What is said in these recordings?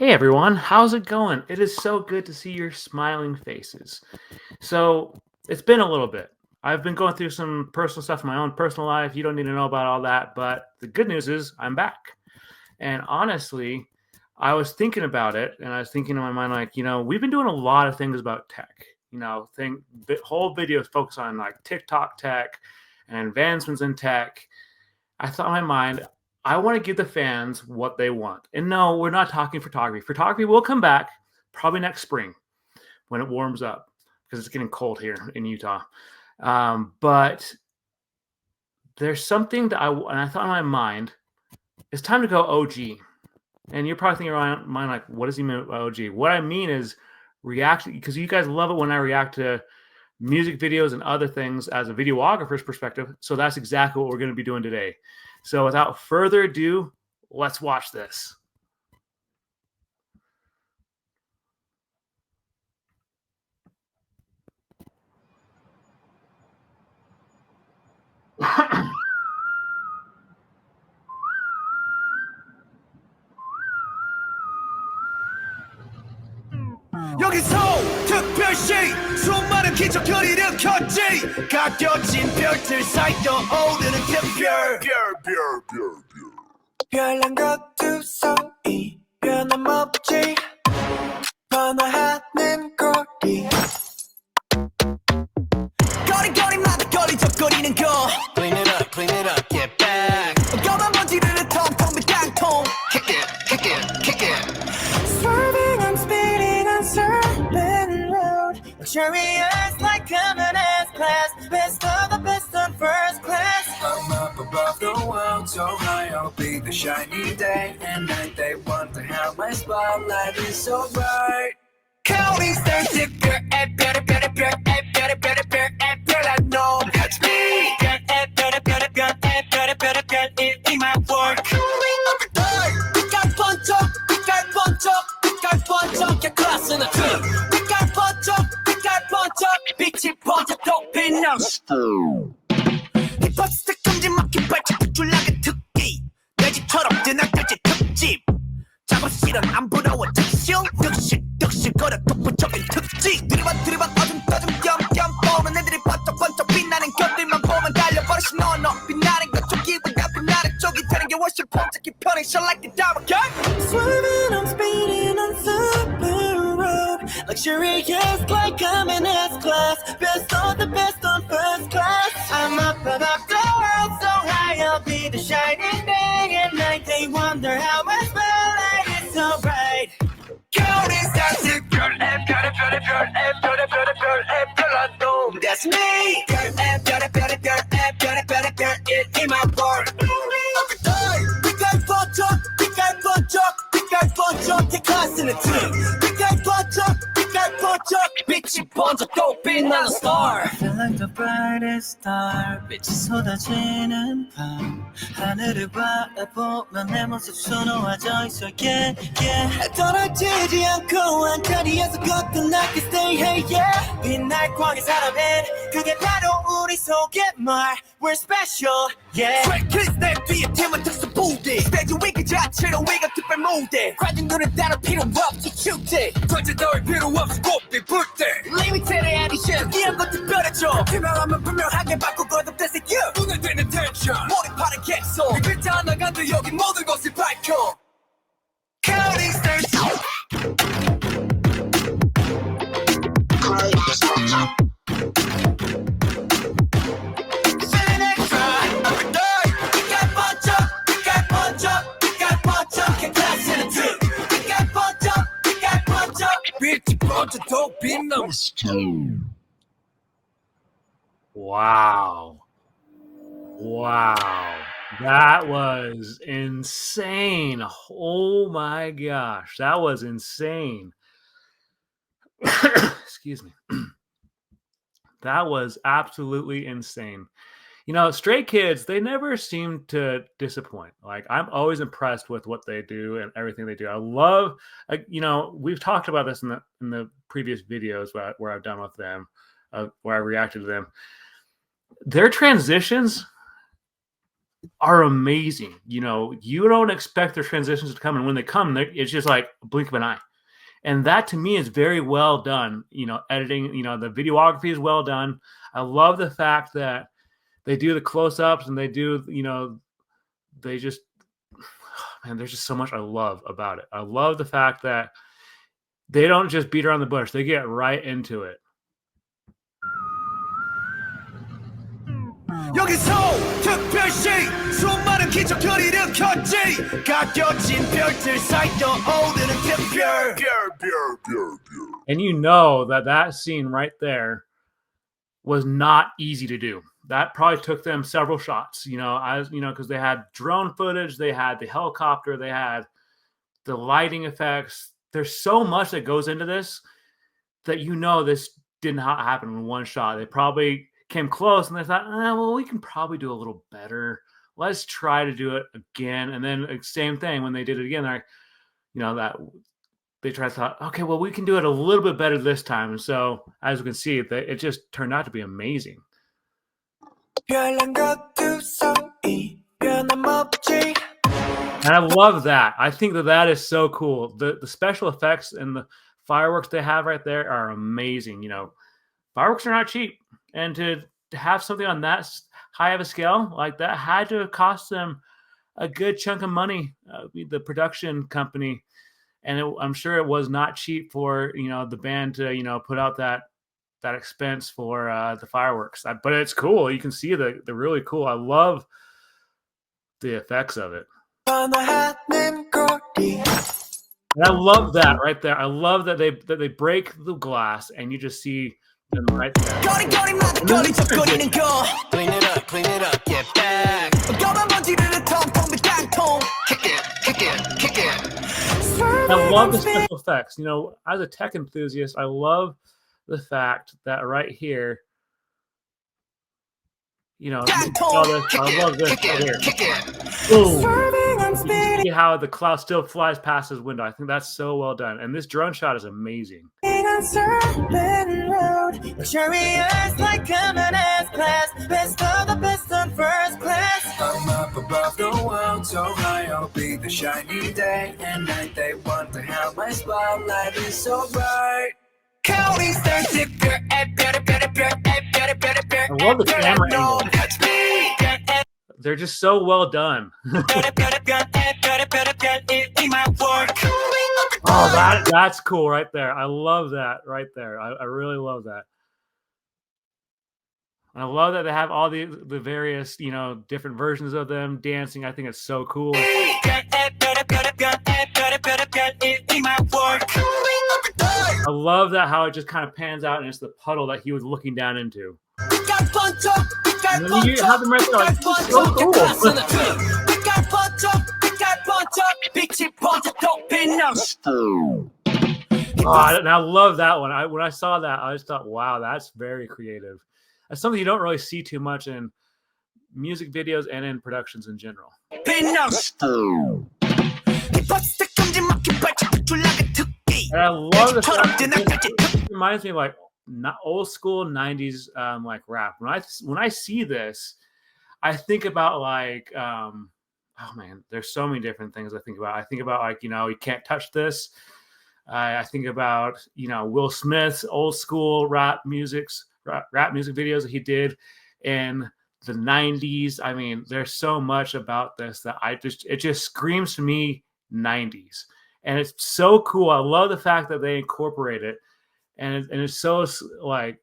Hey everyone, how's it going? It is so good to see your smiling faces. So, it's been a little bit. I've been going through some personal stuff in my own personal life. You don't need to know about all that, but the good news is I'm back. And honestly, I was thinking about it and I was thinking in my mind, like, we've been doing a lot of things about tech. Whole videos focus on like TikTok tech and advancements in tech. I thought in my mind, I want to give the fans what they want. And no, we're not talking photography. Photography will come back probably next spring when it warms up because it's getting cold here in Utah. But there's something that I thought in my mind, it's time to go OG. And you're probably thinking around mind like, what does he mean by OG? What I mean is react, because you guys love it when I react to music videos and other things as a videographer's perspective. So that's exactly what we're going to be doing today. So without further ado, let's watch this. 여기서 특별시 수많은 기적을 일으켰지 가려진 별들 사이 떠오르는 특별 별난 것두 사이 변함없지 변화하는 거리 거리거리마다 걸리적거리는 거 Clean it up, get back 검은 먼지를 텅텅 빈 깡통 Kick it Swerving and speeding on certain road Luxurious like coming S-Class Best of the best on first class I'm up above the world so high I'll be the shiny day and night They wonder how my spotlight is so bright Counting stars, 특별, 별난 놈 That's me 별, in my work 빛깔 번쩍 get class in the tree 빛깔 번쩍 빛이 번쩍 또 빛나 힙합스틱 금지 막힌 발짝 줄라게 특기 내 집처럼 뜨날까지 특집 작업실은 안 부러워 득실거려 독보적인 특집 들이박 어둠 겸 보는 애들이 번쩍 빛나는 것들만 보면 달려버려 신호너 빛나는 것 쪽이보다 빛나는 쪽이 되는 게 훨씬 폼잡기 편해 Shine like a diamond Swerving, I'm speeding on super road Luxurious like I'm in S-Class Best of the best on first class I'm up above the world so high I'll be the shining day and night They wonder how my spotlight is so bright Counting stars 별난 놈 That's me 별, in my world 빛깔 번쩍 Take class in the team 빛깔 번쩍 빛이 번쩍 또 빛나는 star Feel like the brightest star 빛이 쏟아지는 밤 하늘을 바라보면 내 모습 수놓아져 있어 yeah 떨어지지 않고 한 자리에서 거듭나게 stay hey yeah 빛날 광의 사람은 그게 바로 우리 속의 말 We're special yeah Track kiss 내 뒤에 팀은 특수 부대 스테이지 위기 자체로 우리가 특별 무대 관중들은 따로 필요 없이 축제 전체 더울 필요 없이 꽃빛 불때 Limited edition 이런 거 특별해져 투명하면 분명하게 바꾸거든 That's it you 눈을 뜨는 텐션 몰입하는 객석 이 글자 하나 간도 여기 모든 것을 밝혀 Counting stars Wow. That was insane. Oh my gosh. That was insane. Excuse me. That was absolutely insane. Stray Kids, they never seem to disappoint. Like, I'm always impressed with what they do and everything they do. I love, we've talked about this in the previous videos where I've done with them, where I reacted to them. Their transitions are amazing. You know, you don't expect their transitions to come, and when they come, it's just like a blink of an eye. And that to me is very well done. You know, editing, you know, the videography is well done. I love the fact that they do the close-ups and they do, you know, they just, man, there's just so much I love about it. I love the fact that they don't just beat around the bush, they get right into it. 여기서 특별시 수많은 기적을 일으켰지 가려진 별들 사이 떠오르는 특별 And you know that that scene right there was not easy to do. That probably took them several shots, you know, as you know, because they had drone footage, they had the helicopter, they had the lighting effects. There's so much that goes into this that you know this did not happen in one shot. They probably came close and they thought, well, we can probably do a little better. Let's try to do it again. And then same thing when they did it again, they're, you know, that they tried to thought, okay, well, we can do it a little bit better this time. And so as you can see, it just turned out to be amazing. And I love that. I think that that is so cool. The special effects and the fireworks they have right there are amazing. You know, fireworks are not cheap. And to have something on that high of a scale like that had to cost them a good chunk of money, the production company. And I'm sure it was not cheap for, you know, the band to, you know, put out that expense for the fireworks. But it's cool. You can see the really cool. I love the effects of it. And I love that right there. I love that they break the glass and you just see them right there. Clean it up, get back. I love the special effects. You know, as a tech enthusiast, I love the fact that right here, you know, I love this right here. Boom. You see how the cloud still flies past his window. I think that's so well done. And this drone shot is amazing. I'm up above the world, so high I'll be the shiny day and night. They wonder how my spotlight is so bright. Counting stars, I love the camera angle. They're just so well done. Oh, that's cool right there. I love that right there. I really love that. I love that they have all the various, you know, different versions of them dancing. I think it's so cool. I love that how it just kind of pans out and it's the puddle that he was looking down into. And then you have them right there, like, so cool. Oh, and I love that one. When I saw that, I just thought, wow, that's very creative. That's something you don't really see too much in music videos and in productions in general. And I love the fact it reminds me of like old school 90s like rap. When I see this, I think about like oh man, there's so many different things I think about. I think about like, you know, You Can't Touch This. I think about, you know, Will Smith's old school rap music videos that he did in the 90s. I mean, there's so much about this that it just screams to me 90s. And it's so cool. I love the fact that they incorporate it. And it's so like,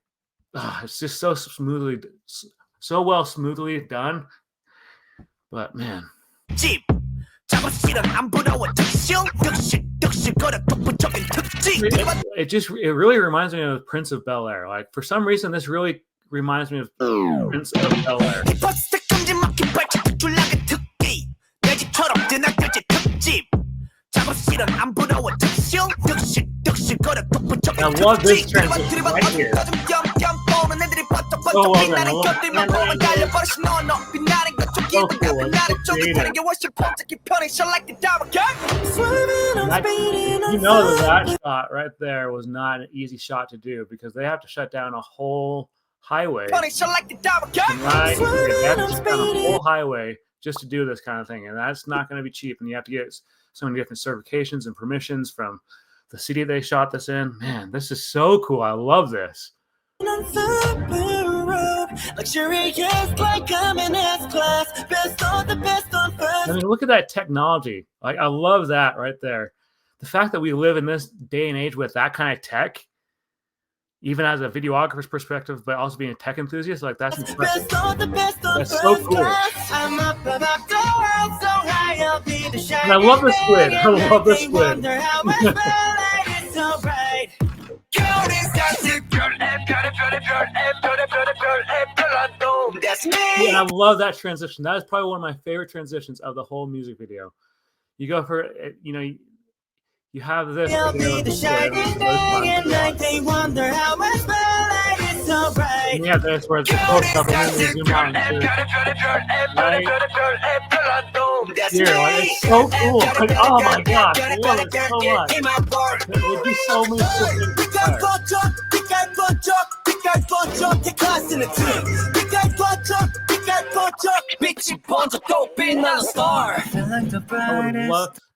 it's just so smoothly done. But man. It really reminds me of Prince of Bel-Air. Like, for some reason, this really reminds me of Prince of Bel-Air. I love this transition right here. So well done. So cool. You know that shot right there was not an easy shot to do because they have to shut down a whole highway. Right? They have to shut down a whole highway just to do this kind of thing, and that's not going to be cheap. And you have to get so many different certifications and permissions from the city they shot this in. Man, this is so cool. I love this. I mean, look at that technology. Like, I love that right there. The fact that we live in this day and age with that kind of tech, even as a videographer's perspective, but also being a tech enthusiast, like, that's impressive. That's so cool. And I love the squid. I love the squid. Yeah, I love that transition. That is probably one of my favorite transitions of the whole music video. You go for, you know, you have this. Yeah, that's where it's the close up and then they zoom on too. Right here, like, it's so cool. Like, oh my gosh, I love it so much. They do so many cool things.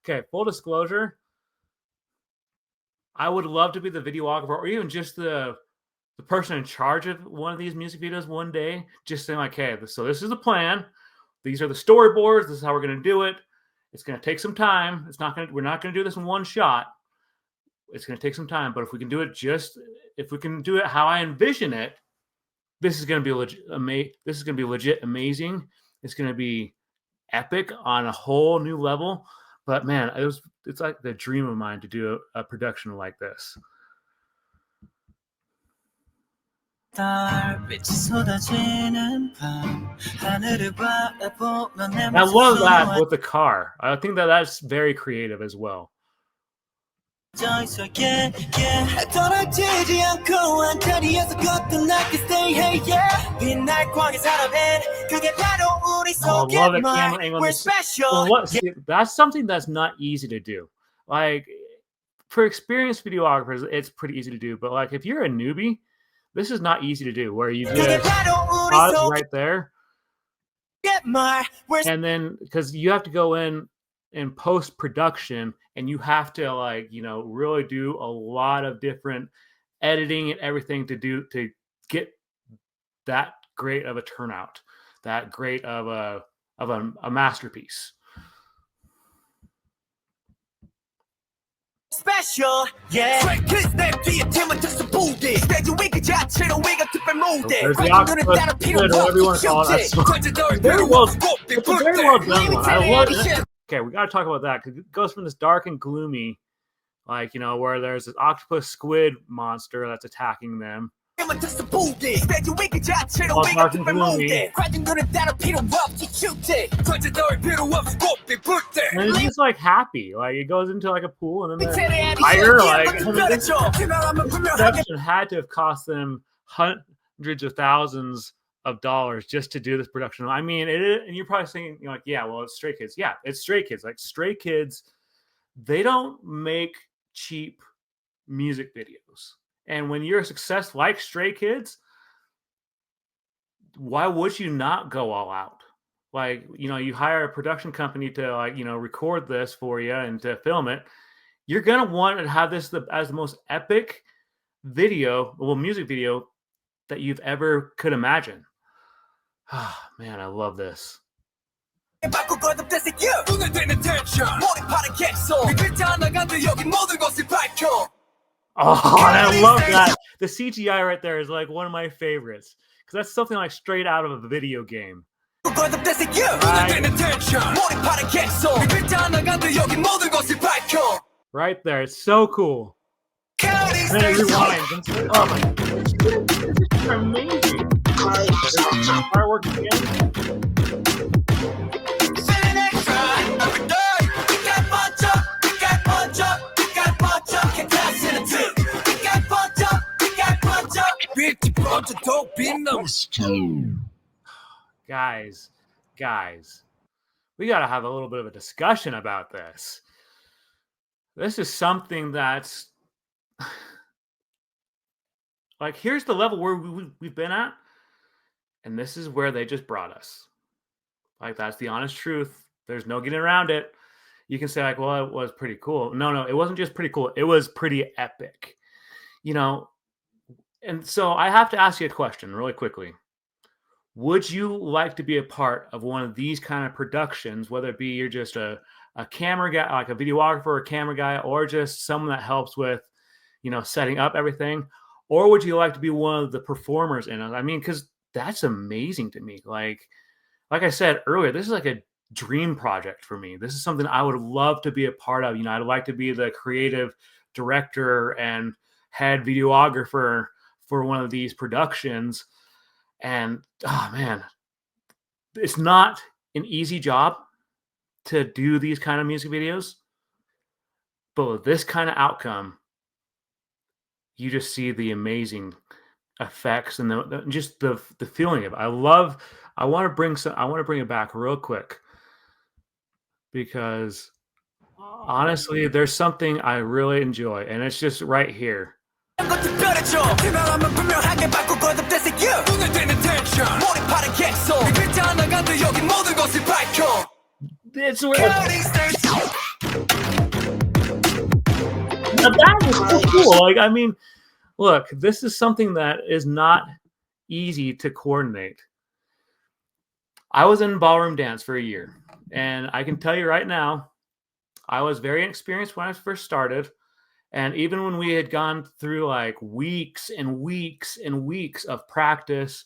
Okay, full disclosure, I would love to be the videographer or even just the person in charge of one of these music videos one day, just saying like, hey, so this is the plan. These are the storyboards. This is how we're going to do it. It's going to take some time. We're not going to do this in one shot. It's going to take some time, but if we can do it how I envision it, this is going to be legit amazing. It's going to be epic on a whole new level. But man, it's like the dream of mine to do a production like this. I love that with the car. I think that's very creative as well. I love the camera angle. That's something that's not easy to do. Like, for experienced videographers, it's pretty easy to do. But like, if you're a newbie, this is not easy to do. Where you just pause right there, and then because you have to go in post-production and you have to, like, you know, really do a lot of different editing and everything to get that great of a turnout, that great of a masterpiece. Special, yeah. There's the octopus, whatever you want to call it. It's very well done one. I love it. Okay, we got to talk about that because it goes from this dark and gloomy, like, you know, where there's this octopus squid monster that's attacking them. All dark and gloomy. And it's just like happy. Like, it goes into like a pool and then there's fire. Like, I mean, this production had to have cost them hundreds of thousands of dollars just to do this production. I mean, and you're probably thinking, you know, like, yeah, well, it's Stray Kids. Yeah, it's Stray Kids. Like, Stray Kids, they don't make cheap music videos. And when you're a success like Stray Kids, why would you not go all out? Like, you know, you hire a production company to, like, you know, record this for you and to film it. You're going to want to have this as the most epic music video that you've ever could imagine. Oh, man, I love this. Oh, and I love that. The CGI right there is like one of my favorites because that's something like straight out of a video game. Right there, it's so cool. And then it rewinds. Oh my goodness, it's amazing. Fireworks again. Guys, we got to have a little bit of a discussion about this. This is something that's like, here's the level where we've been at, and this is where they just brought us. Like, that's the honest truth. There's no getting around it. You can say like, well, it was pretty cool. No, it wasn't just pretty cool. It was pretty epic, you know? And so I have to ask you a question really quickly. Would you like to be a part of one of these kind of productions, whether it be you're just a camera guy, like a videographer or camera guy, or just someone that helps with, setting up everything? Or would you like to be one of the performers in it? I mean, because that's amazing to me. Like I said earlier, this is like a dream project for me. This is something I would love to be a part of. I'd like to be the creative director and head videographer for one of these productions. And oh man, it's not an easy job to do these kind of music videos, but with this kind of outcome, you just see the amazing effects and just the feeling of it. I want to bring it back real quick because honestly, there's something I really enjoy, and it's just right here. It's now that is so cool. Like, I mean, look, this is something that is not easy to coordinate. I was in ballroom dance for a year, and I can tell you right now, I was very inexperienced when I first started. And even when we had gone through like weeks and weeks and weeks of practice,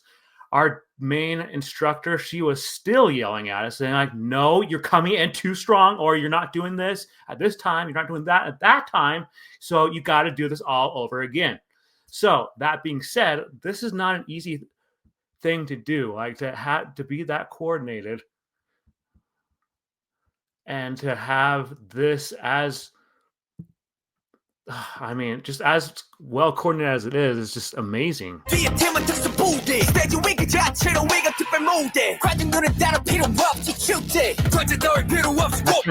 our main instructor, she was still yelling at us saying like, no, you're coming in too strong, or you're not doing this at this time. You're not doing that at that time. So you got to do this all over again. So that being said, this is not an easy thing to do, like to be that coordinated and to have this as, I mean, just as well coordinated as it is, it's just amazing. And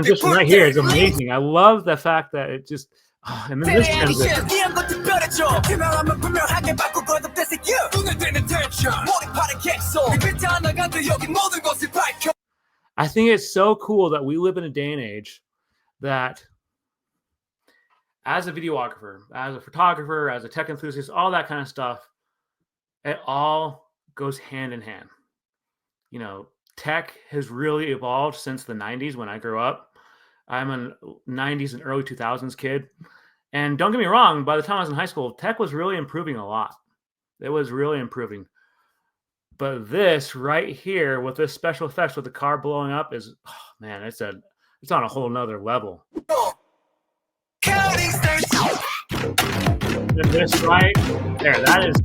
just right here is amazing. I love the fact that it just, and then this transition. I think it's so cool that we live in a day and age that as a videographer, as a photographer, as a tech enthusiast, all that kind of stuff, it all goes hand in hand. Tech has really evolved since the 90s when I grew up. I'm a 90s and early 2000s kid. And don't get me wrong, by the time I was in high school, tech was really improving a lot. It was really improving. But this right here with this special effects with the car blowing up is, oh, man, it's on a whole nother level. And this right there, that is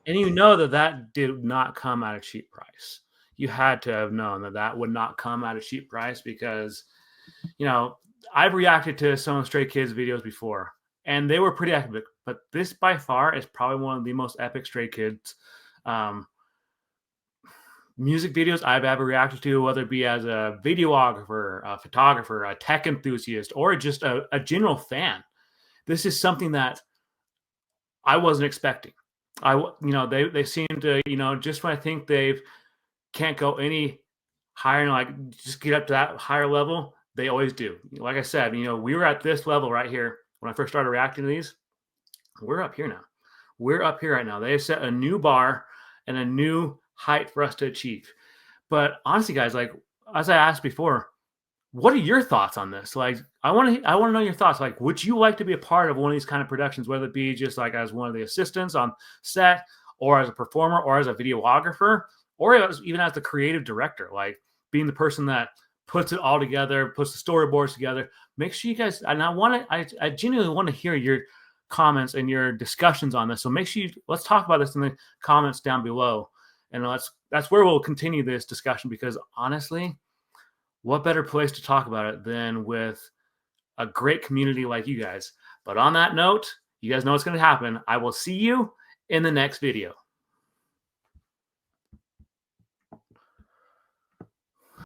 and you know that did not come at a cheap price. You had to have known that would not come at a cheap price because, I've reacted to some of Stray Kids videos before, and they were pretty epic. But this by far is probably one of the most epic Stray Kids music videos I've ever reacted to, whether it be as a videographer, a photographer, a tech enthusiast, or just a general fan. This is something that I wasn't expecting. They seem to, just when I think they've can't go any higher and like just get up to that higher level, they always do. Like I said, we were at this level right here when I first started reacting to these. We're up here now. We're up here right now. They've set a new bar and a new height for us to achieve. But honestly, guys, like as I asked before, what are your thoughts on this? Like, I want to know your thoughts. Like, would you like to be a part of one of these kind of productions, whether it be just like as one of the assistants on set, or as a performer, or as a videographer, or even as the creative director, like being the person that puts it all together, puts the storyboards together? Make sure you guys, and I genuinely want to hear your comments and your discussions on this. So make sure let's talk about this in the comments down below. And that's where we'll continue this discussion, because honestly, what better place to talk about it than with a great community like you guys? But on that note, you guys know what's going to happen. I will see you in the next video.